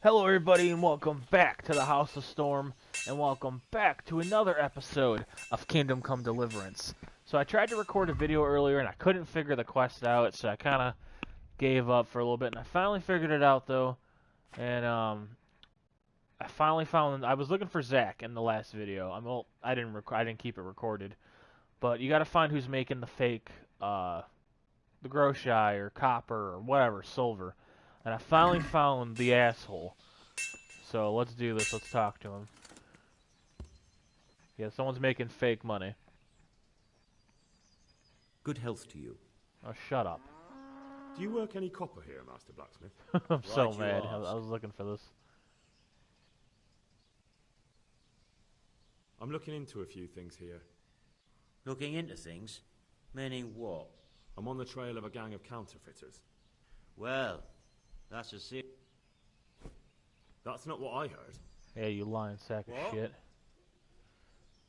Hello, everybody, and welcome back to the House of Storm, and welcome back to another episode of Kingdom Come Deliverance. So I tried to record a video earlier, and I couldn't figure the quest out, so I kind of gave up for a little bit, and I finally figured it out, though, and I finally found. I was looking for Zach in the last video. I didn't keep it recorded, but you got to find who's making the fake, the Groshai or copper or whatever, silver. And I finally found the asshole. So let's do this. Let's talk to him. Yeah, someone's making fake money. Good health to you. Oh, shut up. Do you work any copper here, Master Blacksmith? I'm so Right, mad. you I was looking for this. I'm looking into a few things here. Looking into things? Meaning what? I'm on the trail of a gang of counterfeiters. Well, that's a se- That's not what I heard. Yeah, you lying sack of What? shit.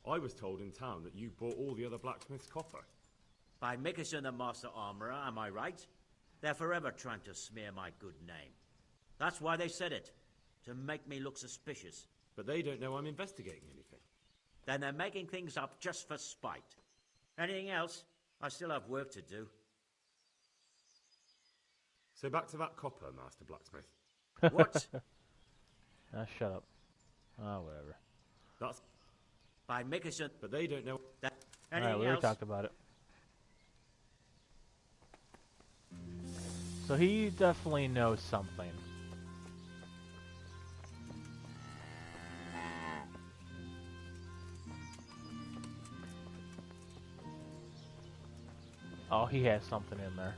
I was told in town that you bought all the other blacksmiths' copper. By Mickelson the Master Armourer, am I right? They're forever trying to smear my good name. That's why they said it. To make me look suspicious. But they don't know I'm investigating anything. Then they're making things up just for spite. Anything else? I still have work to do. So back to that copper, Master Blacksmith. What? Ah, shut up. Ah, whatever. That's... By Mickelson... But they don't know... That... Alright, Anything we already else? talked about it. So he definitely knows something. Oh, he has something in there.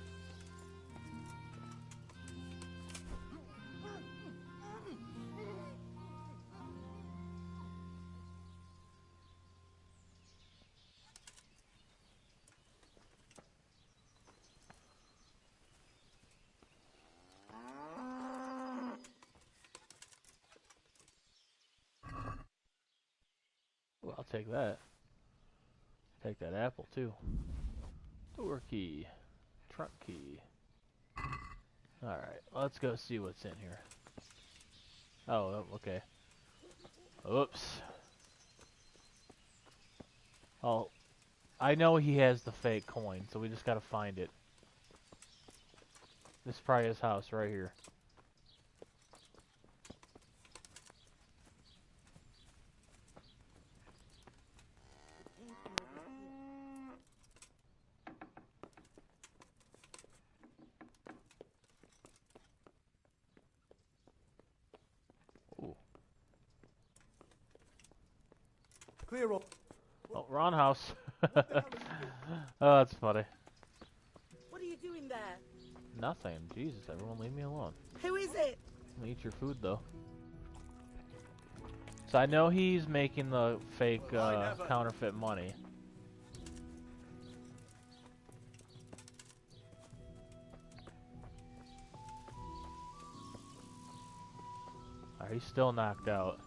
Well, I'll take that. Take that apple, too. Door key. Trunk key. Alright, let's go see what's in here. Oh, okay. Oops. Oh, I know he has the fake coin, so we just gotta find it. This is probably his house right here. Ooh. Clear off. Oh, wrong house. Oh, that's funny. What are you doing there? Nothing. Jesus, everyone leave me alone. Who is it? Eat your food, though. So I know he's making the fake counterfeit money. He's still knocked out.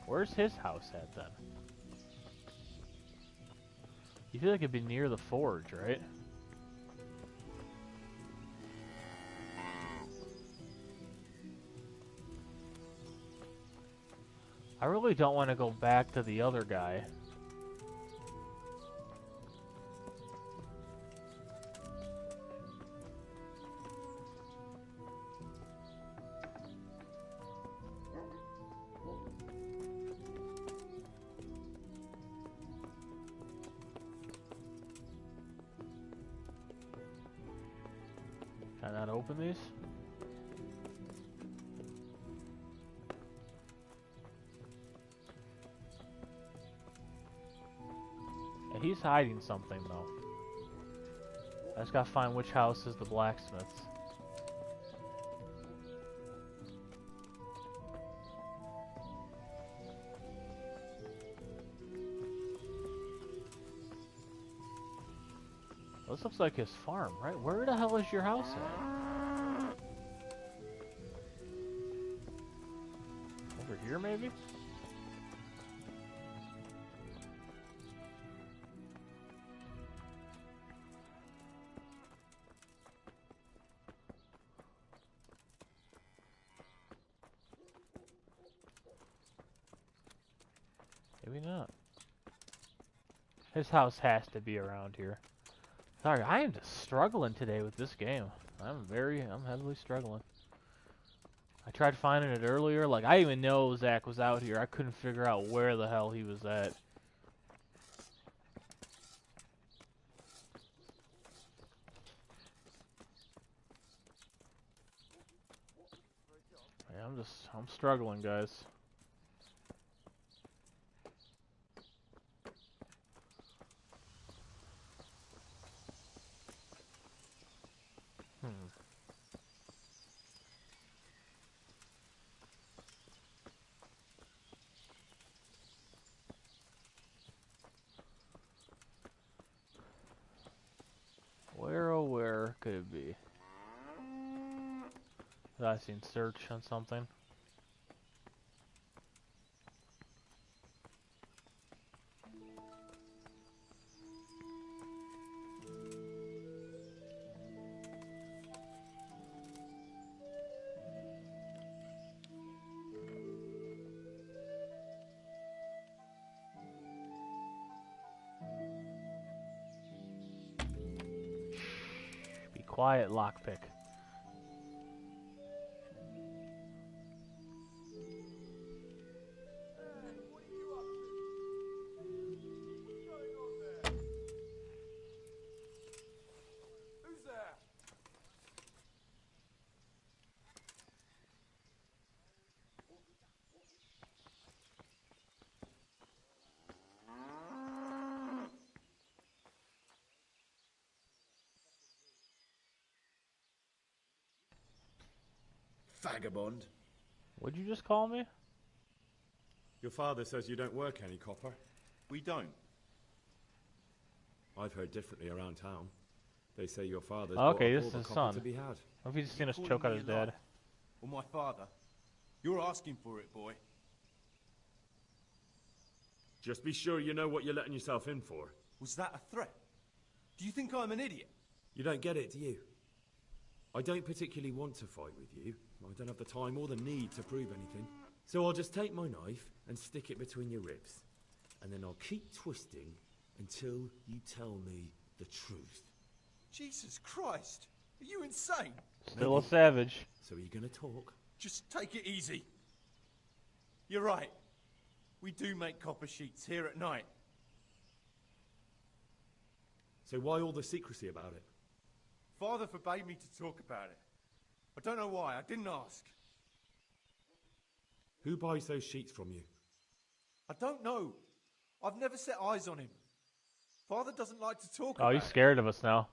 Where's his house at, then? You feel like it'd be near the forge, right? I really don't want to go back to the other guy. Can I not open these? Yeah, he's hiding something, though. I just gotta find which house is the blacksmith's. This looks like his farm, right? Where the hell is your house at? Over here, maybe? Maybe not. His house has to be around here. Sorry, I am just struggling today with this game. I'm heavily struggling. I tried finding it earlier. Like, I even know Zach was out here. I couldn't figure out where the hell he was at. Yeah, I'm struggling, guys. Where, oh where could it be? Have I seen search on something? Be quiet, lockpick. Vagabond. What'd you just call me? Your father says you don't work any, Copper. We don't. I've heard differently around town. They say your father's Okay, bought this up is all his the copper son. to be had. Or if he's just seen us Calling choke out me his a liar? dad. Or my father? You're asking for it, boy. Just be sure you know what you're letting yourself in for. Was that a threat? Do you think I'm an idiot? You don't get it, do you? I don't particularly want to fight with you. I don't have the time or the need to prove anything. So I'll just take my knife and stick it between your ribs. And then I'll keep twisting until you tell me the truth. Jesus Christ! Are you insane? Still a savage. So are you gonna talk? Just take it easy. You're right. We do make copper sheets here at night. So why all the secrecy about it? Father forbade me to talk about it. I don't know why. I didn't ask. Who buys those sheets from you? I don't know. I've never set eyes on him. Father doesn't like to talk Oh, about he's it. scared of us now.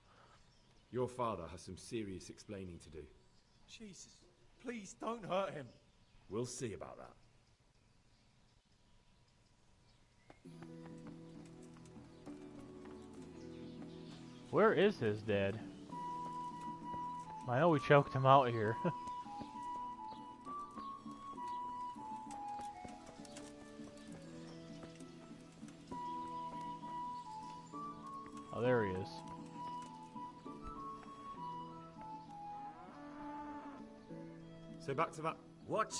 Your father has some serious explaining to do. Jesus, please don't hurt him. We'll see about that. Where is his dad? I know we choked him out here. Oh, there he is. So back to that. What?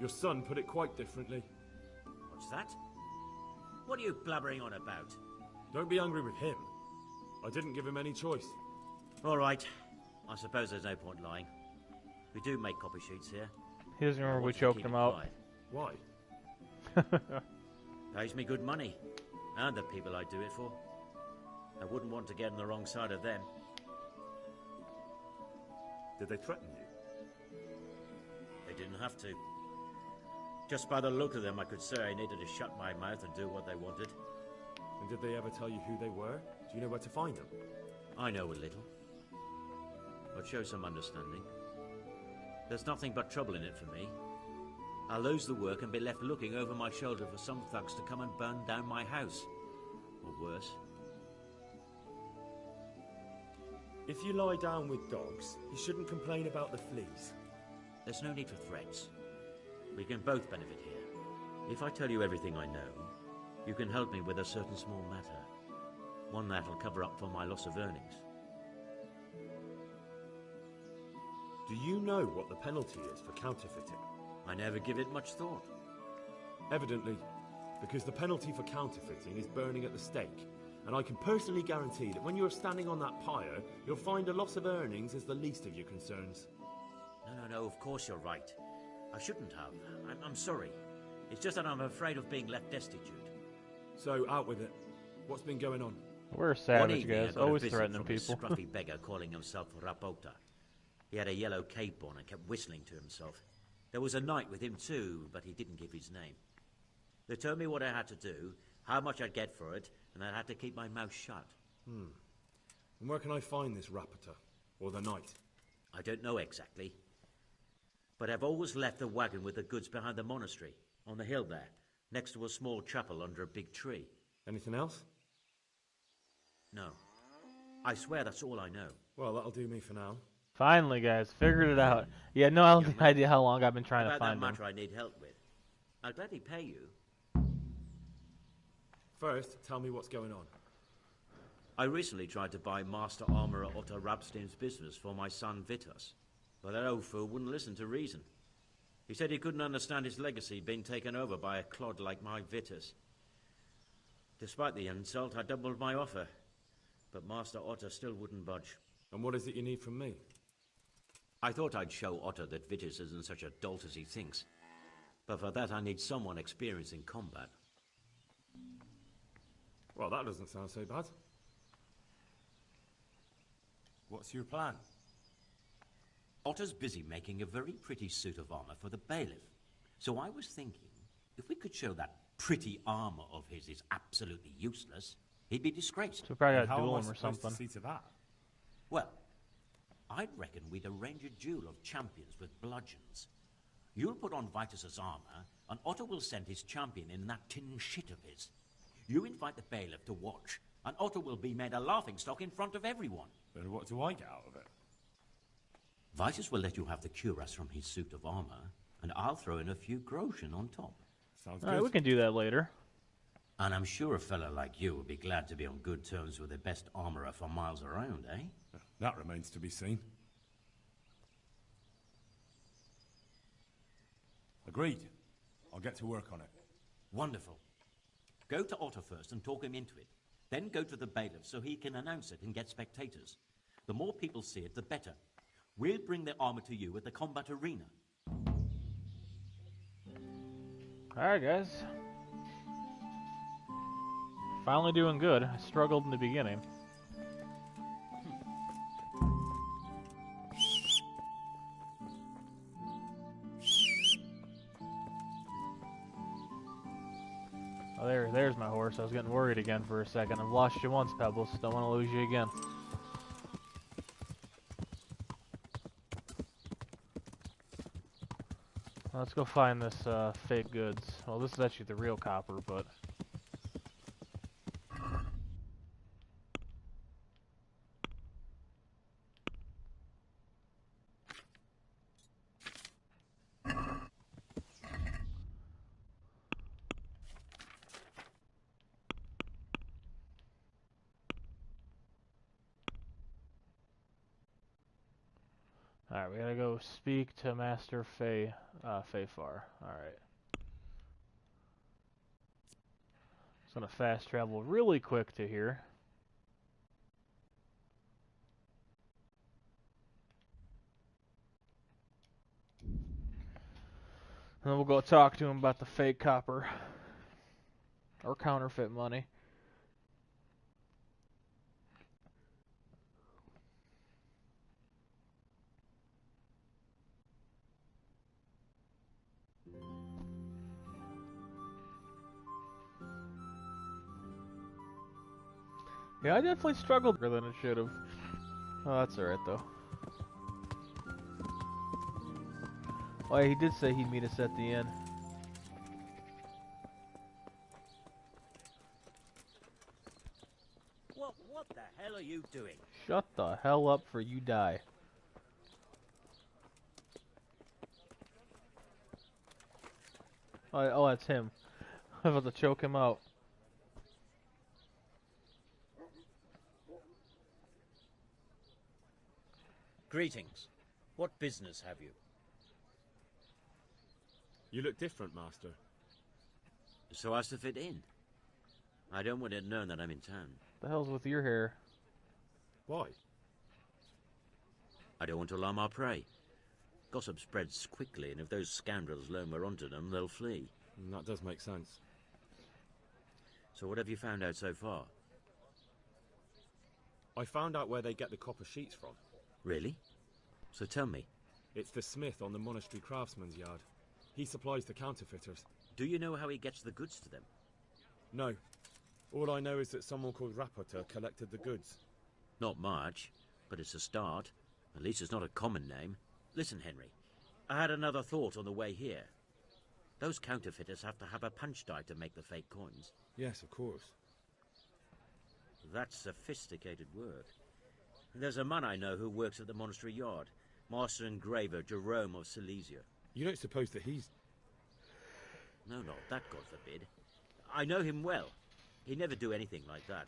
Your son put it quite differently. What's that? What are you blabbering on about? Don't be angry with him. I didn't give him any choice. All right. I suppose there's no point lying. We do make copy sheets here. He doesn't I remember we want to choked keep him it out. quiet. Why? Pays me good money. And the people I do it for. I wouldn't want to get on the wrong side of them. Did they threaten you? They didn't have to. Just by the look of them, I could say I needed to shut my mouth and do what they wanted. And did they ever tell you who they were? Do you know where to find them? I know a little. But show some understanding. There's nothing but trouble in it for me. I'll lose the work and be left looking over my shoulder for some thugs to come and burn down my house. Or worse. If you lie down with dogs, you shouldn't complain about the fleas. There's no need for threats. We can both benefit here. If I tell you everything I know, you can help me with a certain small matter. One that'll cover up for my loss of earnings. Do you know what the penalty is for counterfeiting? I never give it much thought. Evidently, because the penalty for counterfeiting is burning at the stake. And I can personally guarantee that when you're standing on that pyre, you'll find a loss of earnings as the least of your concerns. No, of course you're right. I shouldn't have. I'm sorry. It's just that I'm afraid of being left destitute. So, out with it. What's been going on? We're One savage evening, I guys, got a always visit threatening from a people. scruffy beggar calling himself Rapota. He had a yellow cape on and kept whistling to himself. There was a knight with him too, but he didn't give his name. They told me what I had to do, how much I'd get for it, and I had to keep my mouth shut. And where can I find this Rapota? Or the knight? I don't know exactly. But I've always left the wagon with the goods behind the monastery, on the hill there, next to a small chapel under a big tree. Anything else? No. I swear that's all I know. Well, that'll do me for now. Finally, guys, figured it out. You had no man. idea how long I've been trying to About that find them. matter I need help with. I'll gladly pay you. First, tell me what's going on. I recently tried to buy Master Armourer Otto Rabstein's business for my son Vitus, but that old fool wouldn't listen to reason. He said he couldn't understand his legacy being taken over by a clod like my Vitus. Despite the insult, I doubled my offer, but Master Otto still wouldn't budge. And what is it you need from me? I thought I'd show Otto that Vitus isn't such a dolt as he thinks, but for that I need someone experienced in combat. Well, that doesn't sound so bad. What's your plan? Otto's busy making a very pretty suit of armor for the bailiff. So I was thinking, if we could show that pretty armor of his is absolutely useless, he'd be disgraced. So we probably And gotta how duel am I him or supposed something. to see to that? Well, I'd reckon we'd arrange a duel of champions with bludgeons. You'll put on Vitus's armor, and Otto will send his champion in that tin shit of his. You invite the bailiff to watch, and Otto will be made a laughingstock in front of everyone. Then what do I get out of it? Vitus will let you have the cuirass from his suit of armor, and I'll throw in a few groschen on top. Sounds Alright, good. we can do that later. And I'm sure a fellow like you would be glad to be on good terms with the best armorer for miles around, eh? That remains to be seen. Agreed. I'll get to work on it. Wonderful. Go to Otto first and talk him into it. Then go to the bailiff so he can announce it and get spectators. The more people see it, the better. We'll bring the armor to you at the combat arena. Alright, guys. Finally doing good. I struggled in the beginning. Oh, there's my horse. I was getting worried again for a second. I've lost you once, Pebbles. Don't want to lose you again. Let's go find this fake goods. Well, this is actually the real copper, but... Alright, we gotta go speak to Master Fayfar. Alright. Just gonna fast travel really quick to here. And then we'll go talk to him about the fake copper. Or counterfeit money. Yeah, I definitely struggled more than I should have. Oh, that's alright though. Oh, yeah, he did say he'd meet us at the end. What the hell are you doing? Shut the hell up for you die. Oh, that's him. I'm about to choke him out. Greetings. What business have you? You look different, Master. So as to fit in. I don't want it known that I'm in town. The hell's with your hair? Why? I don't want to alarm our prey. Gossip spreads quickly, and if those scoundrels learn we're onto them, they'll flee. That does make sense. So what have you found out so far? I found out where they get the copper sheets from. Really? So tell me. It's the smith on the monastery craftsman's yard. He supplies the counterfeiters. Do you know how he gets the goods to them? No. All I know is that someone called Rapporteur collected the goods. Not much, but it's a start. At least it's not a common name. Listen, Henry. I had another thought on the way here. Those counterfeiters have to have a punch die to make the fake coins. Yes, of course. That's sophisticated work. There's a man I know who works at the monastery yard. Master engraver Jerome of Silesia. You don't suppose that he's... No, not that, God forbid. I know him well. He'd never do anything like that.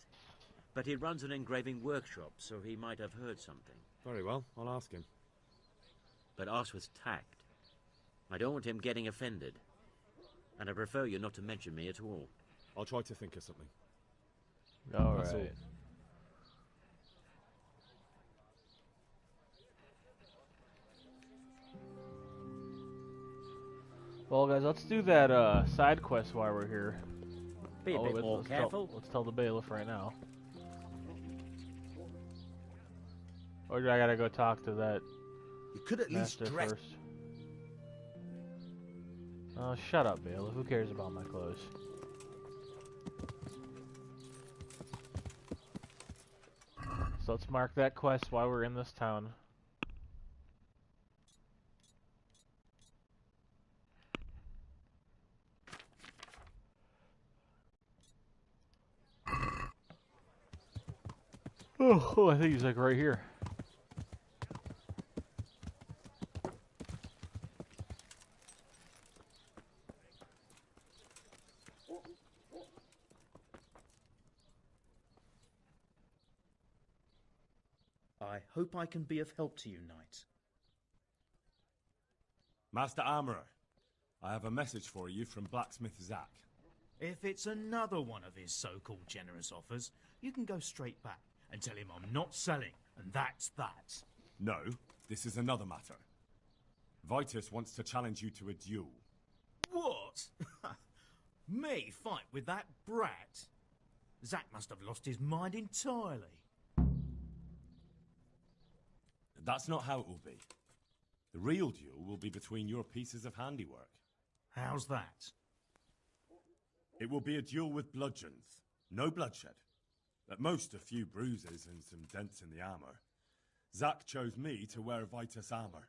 But he runs an engraving workshop, so he might have heard something. Very well, I'll ask him. But ask with tact. I don't want him getting offended. And I prefer you not to mention me at all. I'll try to think of something. All That's right. Well, guys, let's do that side quest while we're here. Be a bit more let's careful. Let's tell the bailiff right now. Or do I gotta go talk to that You could at least master dress. first? Oh, shut up, bailiff. Who cares about my clothes? So let's mark that quest while we're in this town. Oh, I think he's like right here. I hope I can be of help to you, knight. Master Armourer, I have a message for you from blacksmith Zack. If it's another one of his so-called generous offers, you can go straight back and tell him I'm not selling, and that's that. No, this is another matter. Vitus wants to challenge you to a duel. What? Me fight with that brat? Zack must have lost his mind entirely. That's not how it will be. The real duel will be between your pieces of handiwork. How's that? It will be a duel with bludgeons. No bloodshed. At most, a few bruises and some dents in the armour. Zack chose me to wear Vitus armour.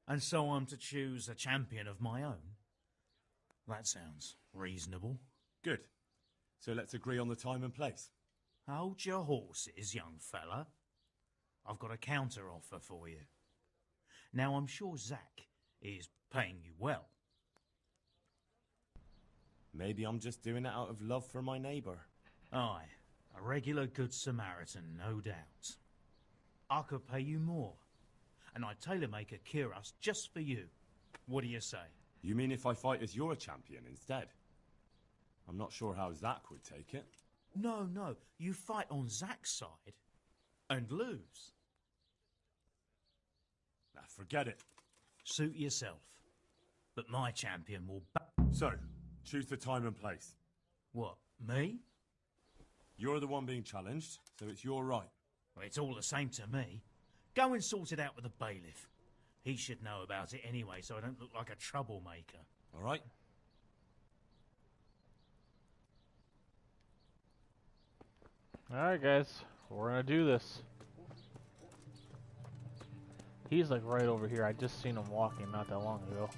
And so I'm to choose a champion of my own? That sounds reasonable. Good. So let's agree on the time and place. Hold your horses, young fella. I've got a counter offer for you. Now, I'm sure Zack is paying you well. Maybe I'm just doing it out of love for my neighbour. Aye, a regular good Samaritan, no doubt. I could pay you more, and I'd tailor-make a cuirass just for you. What do you say? You mean if I fight as your champion instead? I'm not sure how Zack would take it. No, you fight on Zack's side and lose. Nah, forget it. Suit yourself. But my champion will So, choose the time and place. What, me? You're the one being challenged, so it's your right. Well, it's all the same to me. Go and sort it out with the bailiff. He should know about it anyway, so I don't look like a troublemaker. All right? Alright, guys. We're gonna do this. He's like right over here. I just seen him walking not that long ago.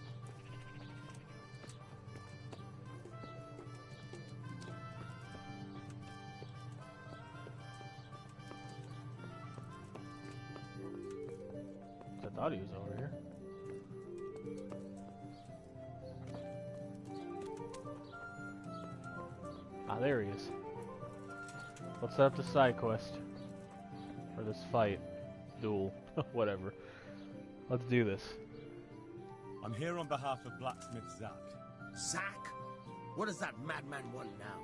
I thought he was over here. Ah, there he is. Let's set up the side quest. Or this fight. Duel. Whatever. Let's do this. I'm here on behalf of blacksmith Zack. Zack? What does that madman want now?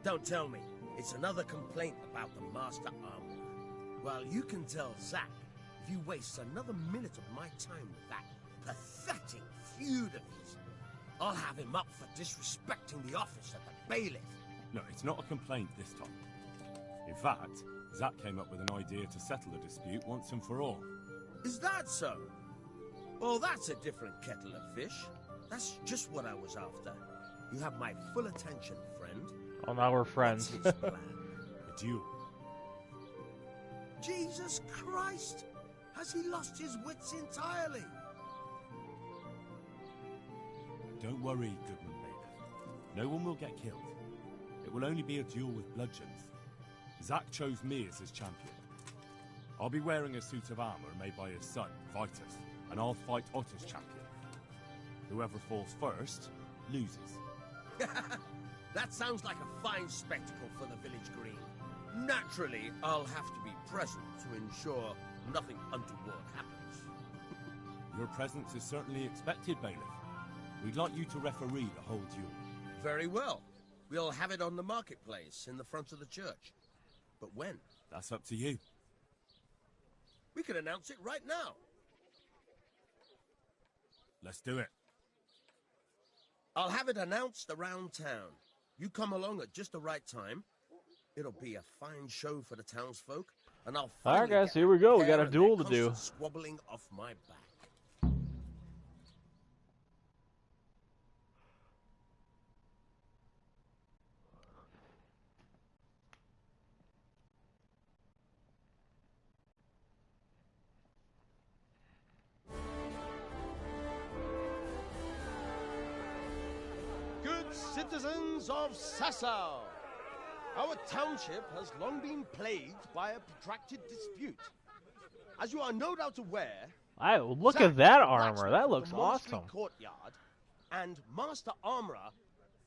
Don't tell me. It's another complaint about the Master Armorer. Well, you can tell Zack if you waste another minute of my time with that pathetic feud of his. I'll have him up for disrespecting the office of the bailiff. No, it's not a complaint this time. In fact, Zack came up with an idea to settle the dispute once and for all. Is that so? Well, that's a different kettle of fish. That's just what I was after. You have my full attention, friend. Oh, now we're friends. What's his plan? A duel. Jesus Christ! Has he lost his wits entirely? Don't worry, Goodman Bailiff. No one will get killed. It will only be a duel with bludgeons. Zack chose me as his champion. I'll be wearing a suit of armor made by his son, Vitus, and I'll fight Otto's champion. Whoever falls first, loses. That sounds like a fine spectacle for the village green. Naturally, I'll have to be present to ensure nothing untoward happens. Your presence is certainly expected, Bailiff. We'd like you to referee the whole duel. Very well. We'll have it on the marketplace in the front of the church. But when? That's up to you. We can announce it right now. Let's do it. I'll have it announced around town. You come along at just the right time. It'll be a fine show for the townsfolk, and I'll finally Alright guys, get here we go. We hair got a and duel their to do. constant squabbling off my back. Good citizens of Sasau, our township has long been plagued by a protracted dispute. As you are no doubt aware, Look Zack, at that the armor. blacksmith That of looks the Monastery awesome. Courtyard and Master Armorer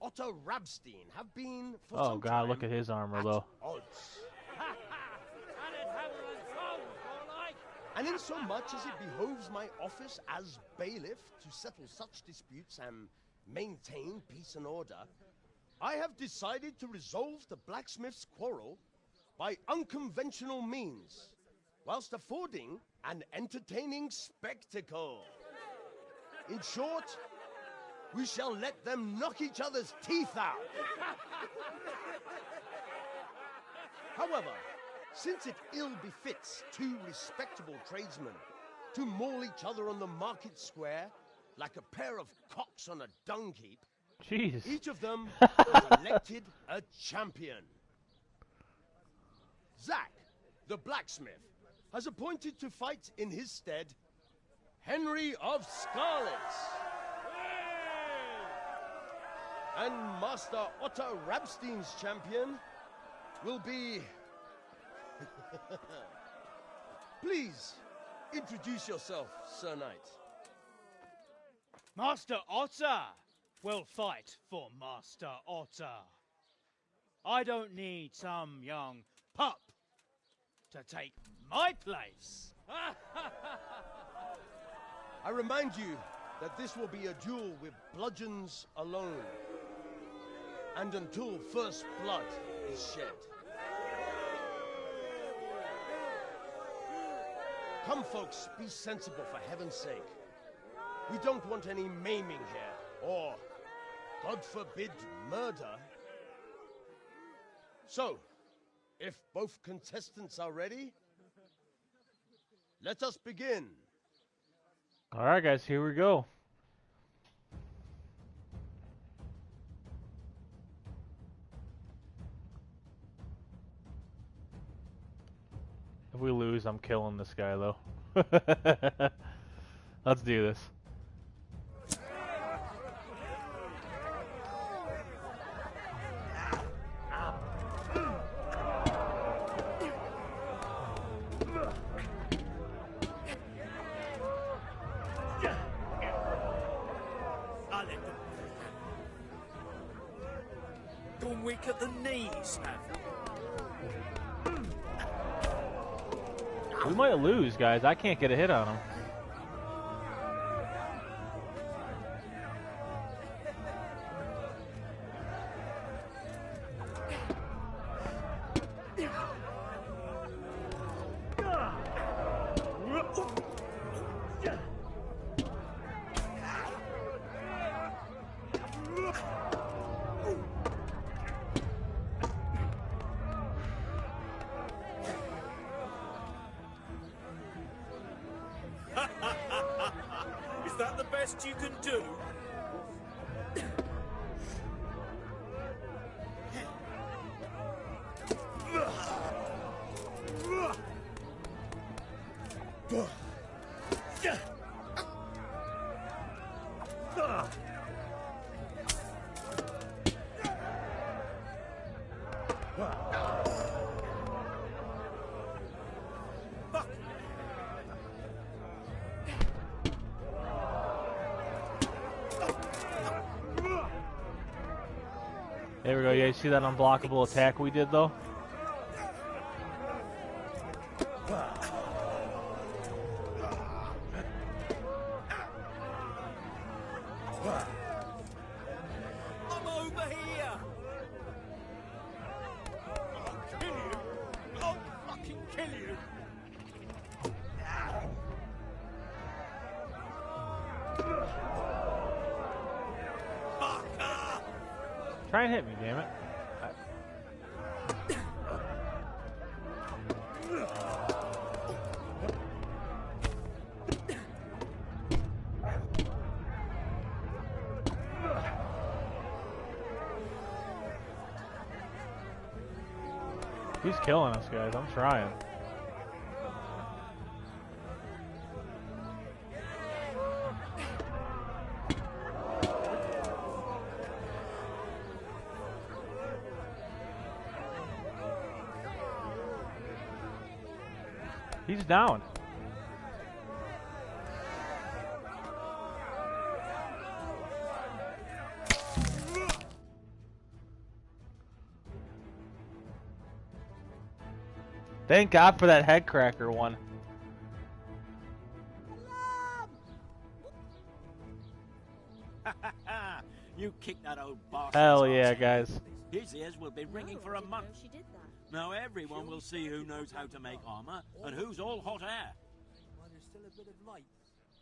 Otto Rabstein have been for Oh some god, time look at his armor though. odds. And in so much as it behoves my office as bailiff to settle such disputes and maintain peace and order, I have decided to resolve the blacksmith's quarrel by unconventional means, whilst affording an entertaining spectacle. In short, we shall let them knock each other's teeth out. However, since it ill befits two respectable tradesmen to maul each other on the market square like a pair of cocks on a dung heap, Jeez. each of them has elected a champion. Zack, the blacksmith, has appointed to fight in his stead Henry of Scarlet. And Master Otto Rabstein's champion will be... Please, introduce yourself, Sir Knight. Master Otter will fight for Master Otter. I don't need some young pup to take my place. I remind you that this will be a duel with bludgeons alone, and until first blood is shed. Come, folks, be sensible for heaven's sake. We don't want any maiming here, or, God forbid, murder. So, if both contestants are ready, let us begin. Alright guys, here we go. If we lose, I'm killing this guy though. Let's do this. Gone weak at the knees, have you? We might lose, guys. I can't get a hit on him. There we go. Yeah, you see that unblockable attack we did, though? I'm over here! I'll kill you! I'll fucking kill you! Try and hit me, damn it. He's killing us, guys. I'm trying. He's down. Thank God for that head cracker one. You kicked that old bastard. Hell yeah, guys. His ears will be ringing for a month. She did that. Now everyone will see who knows how to make armor and who's all hot air. Well, there's still a bit of light.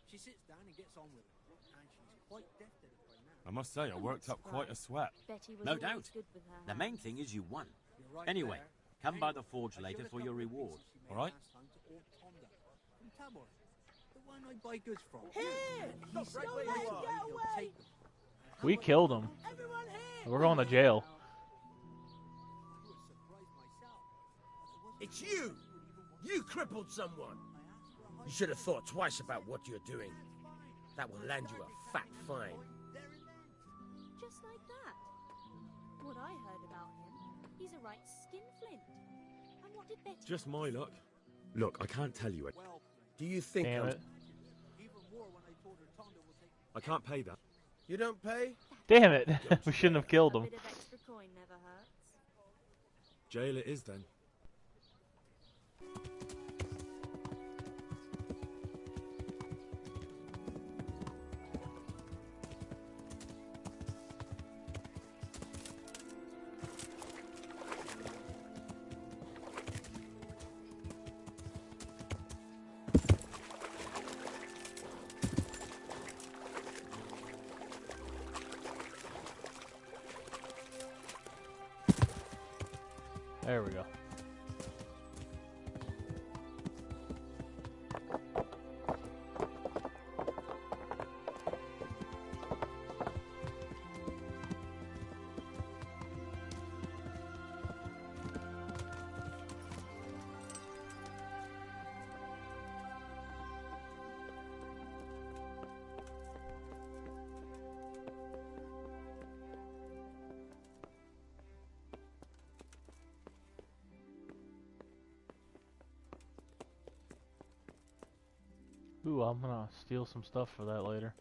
She sits down and gets on with it, and she's quite deft at it by now. I must say, I worked up quite a sweat. Betty was No always doubt. good with her The hands. main thing is you won. You're right Anyway, there. come by the forge later for your reward. All right? From Tabor, the one I buy goods from. Here! He Stop said right right where you away are. he'll Away. take them. We killed him. Everyone here! We're going to jail. It's you! You crippled someone! You should have thought twice about what you're doing. That will land you a fat fine. Just like that. What I heard about him, he's a right skinflint. And what did Betty... Just my luck. Look, I can't tell you it. Do you think Damn it. I can't pay that. You don't pay? Damn it. We shouldn't have killed A him. bit of extra coin never hurts. Jail it is then. There we go. Ooh, I'm gonna steal some stuff for that later.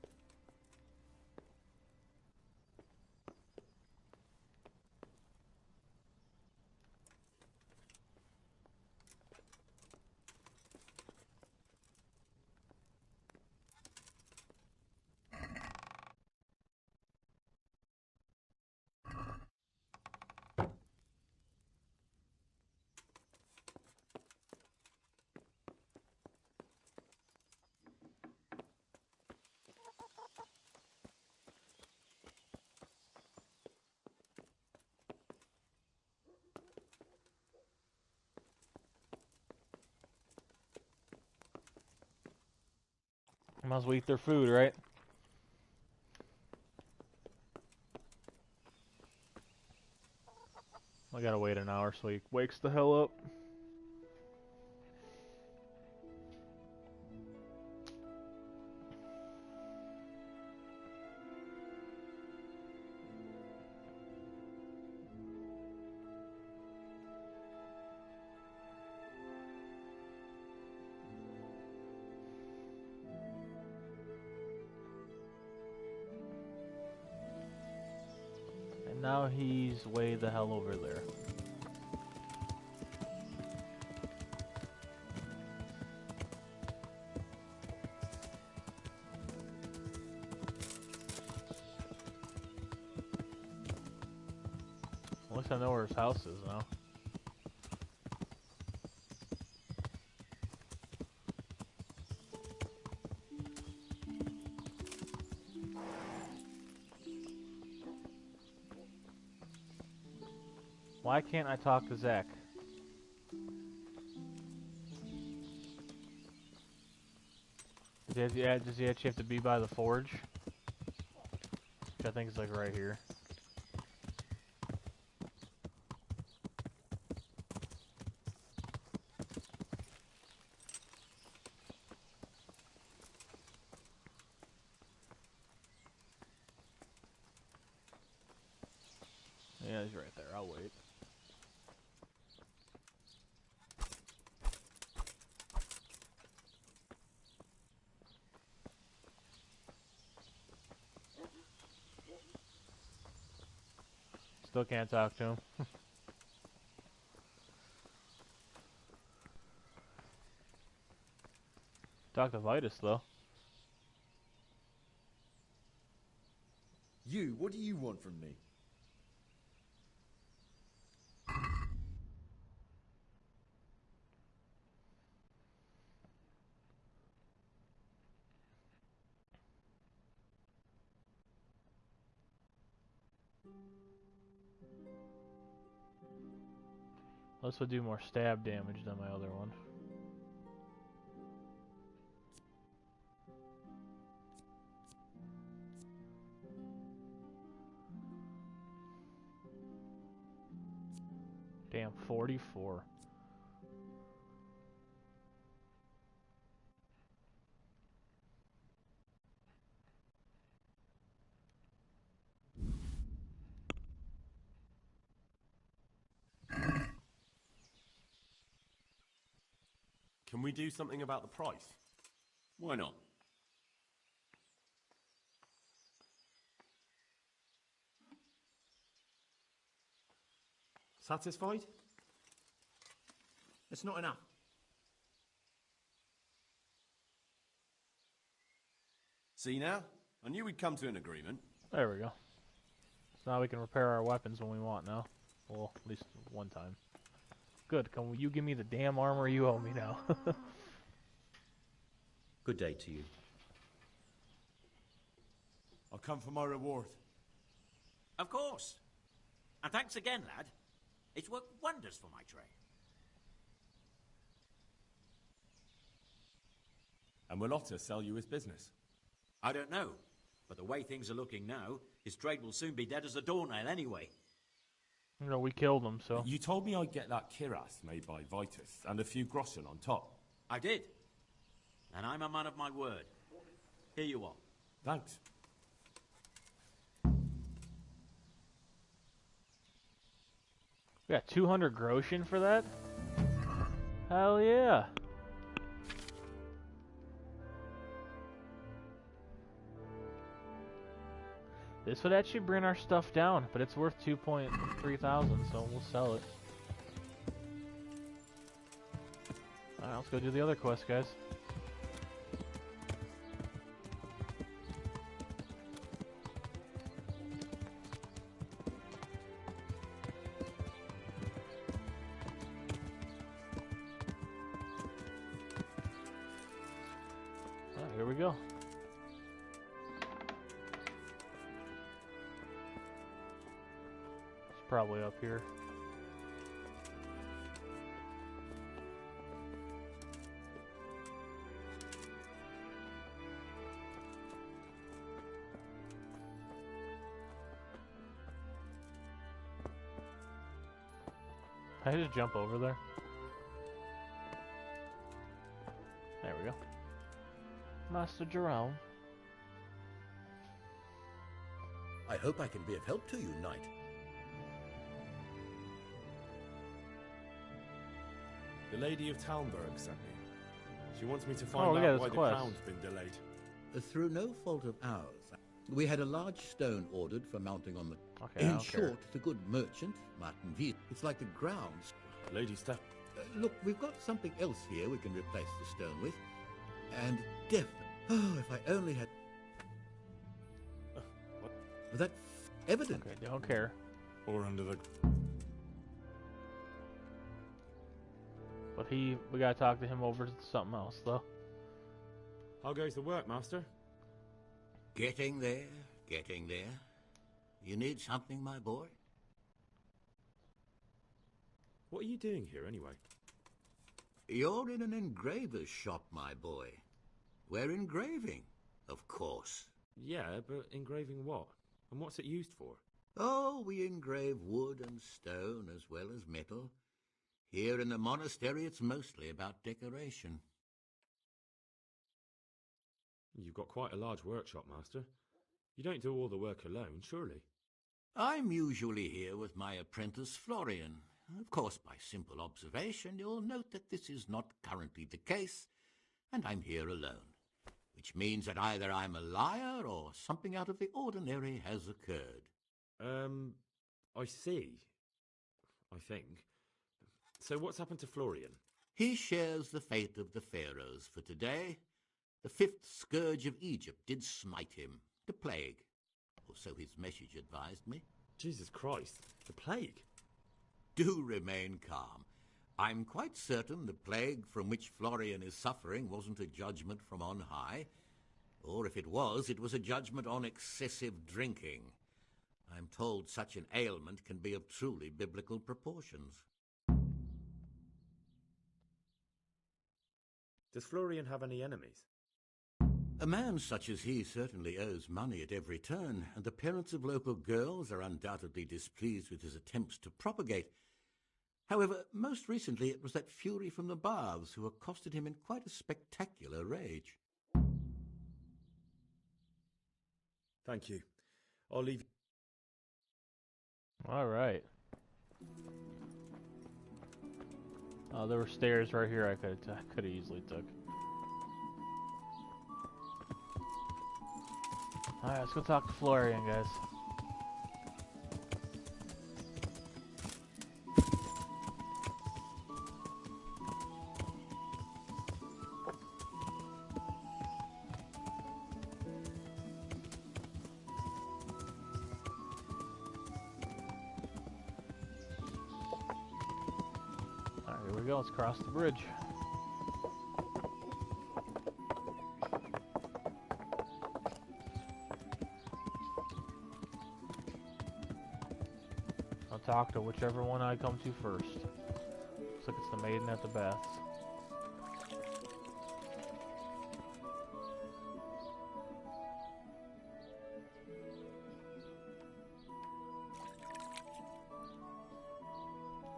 Might as well eat their food, right? I gotta wait an hour so he wakes the hell up. Now he's way the hell over there. At least I know where his house is now. Why can't I talk to Zach? Does he actually have to be by the forge? Which I think is like right here. Yeah, he's right there. I'll wait. Still can't talk to him. Talk to Vitus, though. You, what do you want from me? This would do more stab damage than my other one. Damn, 44. Can we do something about the price? Why not? Satisfied? It's not enough. See now? I knew we'd come to an agreement. There we go. So now we can repair our weapons when we want now. Well, at least one time. Good. Can you give me the damn armor you owe me now? Good day to you. I'll come for my reward. Of course. And thanks again, lad. It's worked wonders for my trade. And will Otter sell you his business? I don't know, but the way things are looking now, his trade will soon be dead as a doornail anyway. You know, we killed him, so... You told me I'd get that Kiras made by Vitus, and a few groschen on top. I did. And I'm a man of my word. Here you are. Thanks. We got 200 groschen for that? Hell yeah. This would actually bring our stuff down, but it's worth 2.3 thousand, so we'll sell it. Alright, let's go do the other quest, guys. Alright, here we go. Probably up here. Can I just jump over there? There we go. Master Jerome. I hope I can be of help to you, knight. The Lady of Talmberg sent me. She wants me to find out why the crown's been delayed. Through no fault of ours. We had a large stone ordered for mounting on the... Okay, I In don't care. short, the good merchant, Martin V. It's like the grounds. Lady Staff. Look, we've got something else here we can replace the stone with. And definitely... Oh, if I only had... What? That's evident. Okay, don't care. Or under the... But we gotta talk to him over something else, though. How goes the work, Master? Getting there, getting there. You need something, my boy? What are you doing here, anyway? You're in an engraver's shop, my boy. We're engraving, of course. Yeah, but engraving what? And what's it used for? Oh, we engrave wood and stone as well as metal. Here in the monastery, it's mostly about decoration. You've got quite a large workshop, Master. You don't do all the work alone, surely? I'm usually here with my apprentice, Florian. Of course, by simple observation, you'll note that this is not currently the case, and I'm here alone, which means that either I'm a liar or something out of the ordinary has occurred. I see. I think. So what's happened to Florian? He shares the fate of the pharaohs for today. The fifth scourge of Egypt did smite him, the plague, or so his message advised me. Jesus Christ, the plague? Do remain calm. I'm quite certain the plague from which Florian is suffering wasn't a judgment from on high, or if it was a judgment on excessive drinking. I'm told such an ailment can be of truly biblical proportions. Does Florian have any enemies? A man such as he certainly owes money at every turn, and the parents of local girls are undoubtedly displeased with his attempts to propagate. However, most recently it was that fury from the baths who accosted him in quite a spectacular rage. Thank you. I'll leave you. All right. Oh, there were stairs right here I could have easily took. Alright, let's go talk to Florian, guys. Alright, here we go. Let's cross the bridge. I'll talk to whichever one I come to first. Looks like it's the maiden at the baths.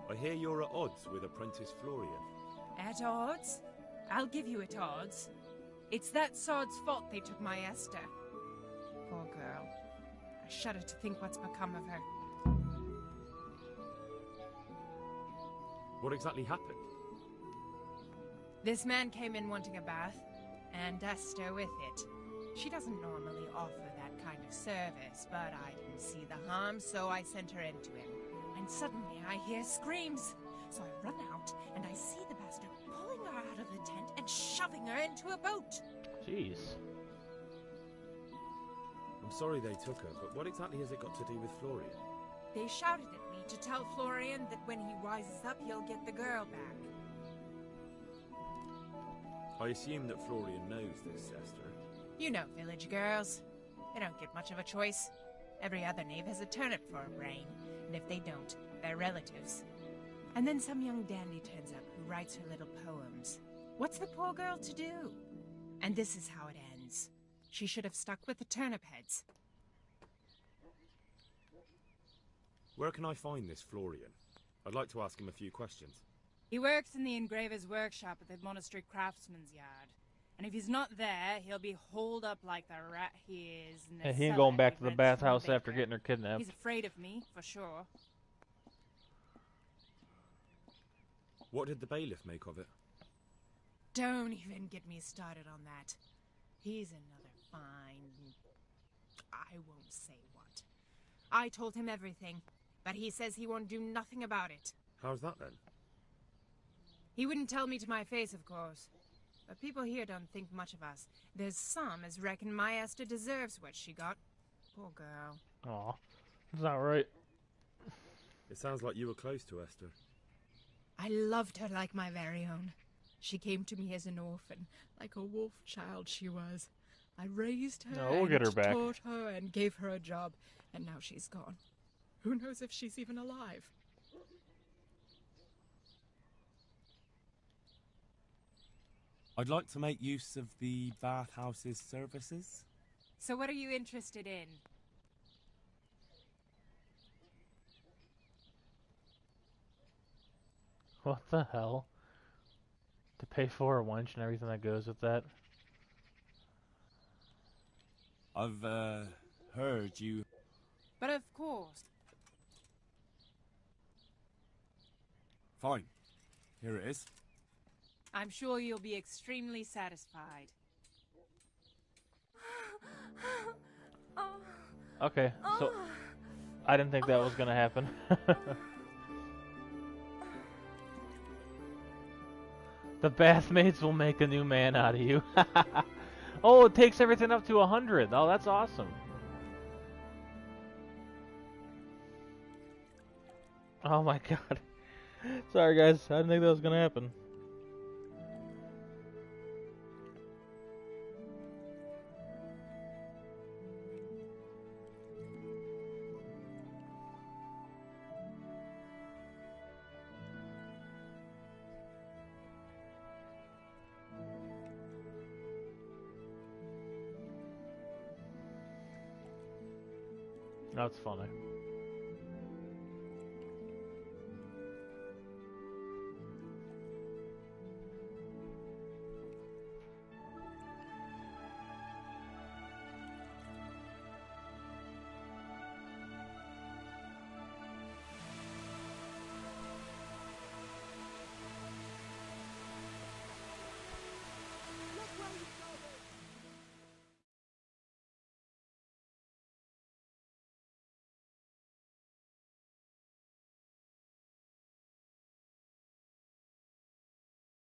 I hear you're at odds with apprentice Florian. At odds? I'll give you at odds. It's that sod's fault they took my Esther. Poor girl. I shudder to think what's become of her. What exactly happened? This man came in wanting a bath, and Esther with it. She doesn't normally offer that kind of service, but I didn't see the harm, so I sent her in to him. And suddenly I hear screams. So I run out, and I see the bastard pulling her out of the tent and shoving her into a boat. Jeez. I'm sorry they took her, but what exactly has it got to do with Florian? They shouted at me to tell Florian that when he rises up, he'll get the girl back. I assume that Florian knows this, Esther. You know village girls. They don't get much of a choice. Every other knave has a turnip for a brain, and if they don't, they're relatives. And then some young dandy turns up who writes her little poems. What's the poor girl to do? And this is how it ends. She should have stuck with the turnip heads. Where can I find this Florian? I'd like to ask him a few questions. He works in the engraver's workshop at the monastery craftsman's yard. And if he's not there, he'll be holed up like the rat he is. And he ain't going back to the bathhouse after getting her kidnapped. He's afraid of me, for sure. What did the bailiff make of it? Don't even get me started on that. He's another fine... I won't say what. I told him everything, but he says he won't do nothing about it. How's that then? He wouldn't tell me to my face, of course. But people here don't think much of us. There's some as reckon my Esther deserves what she got. Poor girl. Aw, that's not right. It sounds like you were close to Esther. I loved her like my very own. She came to me as an orphan, like a wolf child she was. I raised her, No, we'll get her and back. taught her, and gave her a job, and now she's gone. Who knows if she's even alive? I'd like to make use of the bathhouse's services. So what are you interested in? What the hell? To pay for a wench and everything that goes with that? I've heard you. But of course. Fine. Here it is. I'm sure you'll be extremely satisfied. Okay, so I didn't think that was gonna happen. The bathmaids will make a new man out of you. Oh, it takes everything up to 100. Oh, that's awesome. Oh my god. Sorry guys, I didn't think that was gonna happen. That's funny.